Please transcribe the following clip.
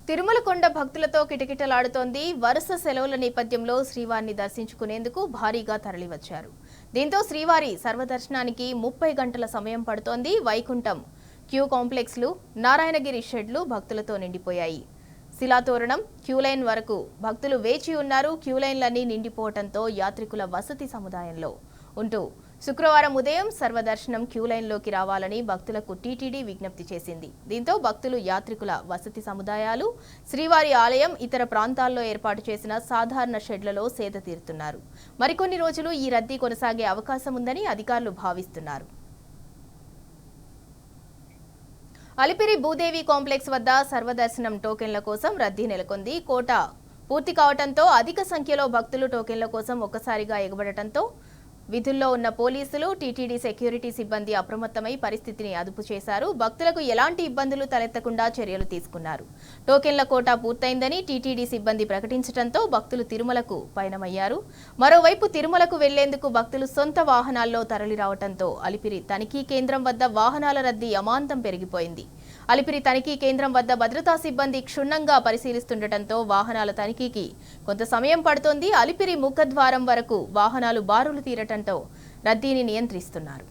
తిరుమల కొండ భక్తులతో కిటకిటలాడుతోంది. వరుస సెలవుల నేపథ్యంలో శ్రీవారిని దర్శించుకునేందుకు భారీగా తరలివచ్చారు. దీంతో శ్రీవారి సర్వదర్శనానికి 30 గంటల సమయం పడుతోంది. వైకుంఠం క్యూ కాంప్లెక్స్లు, నారాయణగిరి షెడ్లు భక్తులతో నిండిపోయాయి. శిలాతోరణం క్యూలైన్ వరకు భక్తులు వేచి ఉన్నారు. క్యూలైన్లన్నీ నిండిపోవడంతో యాత్రికుల వసతి సముదాయంలో ఉంటూ శుక్రవారం ఉదయం సర్వదర్శనం క్యూలైన్లోకి రావాలని భక్తులకు టీటీడీ విజ్ఞప్తి చేసింది. దీంతో భక్తులు యాత్రికుల వసతి సముదాయాలు, శ్రీవారి ఆలయం, ఇతర ప్రాంతాల్లో ఏర్పాటు చేసిన సాధారణ షెడ్లలో సేద తీరుతున్నారు. మరికొన్ని రోజులు ఈ రద్దీ కొనసాగే అవకాశం ఉందని అధికారులు భావిస్తున్నారు. అలిపిరి భూదేవి కాంప్లెక్స్ వద్ద సర్వదర్శనం టోకెన్ల కోసం రద్దీ నెలకొంది. కోట పూర్తి కావడంతో అధిక సంఖ్యలో భక్తులు టోకెన్ల కోసం ఒక్కసారిగా ఎగబడటంతో విధుల్లో ఉన్న పోలీసులు, టీటీడీ సెక్యూరిటీ సిబ్బంది అప్రమత్తమై పరిస్థితిని అదుపు చేశారు. భక్తులకు ఎలాంటి ఇబ్బందులు తలెత్తకుండా చర్యలు తీసుకున్నారు. టోకెన్ల కోటా పూర్తయిందని టీటీడీ సిబ్బంది ప్రకటించడంతో భక్తులు తిరుమలకు పయనమయ్యారు. మరోవైపు తిరుమలకు వెళ్లేందుకు భక్తులు సొంత వాహనాల్లో తరలి రావడంతో అలిపిరి తనిఖీ కేంద్రం వద్ద వాహనాల రద్దీ అమాంతం పెరిగిపోయింది. అలిపిరి తనిఖీ కేంద్రం వద్ద భద్రతా సిబ్బంది క్షుణ్ణంగా పరిశీలిస్తుండటంతో వాహనాల తనిఖీకి కొంత సమయం పడుతోంది. అలిపిరి ముఖద్వారం వరకు వాహనాలు బారులు తీరటంతో రద్దీని నియంత్రిస్తున్నారు.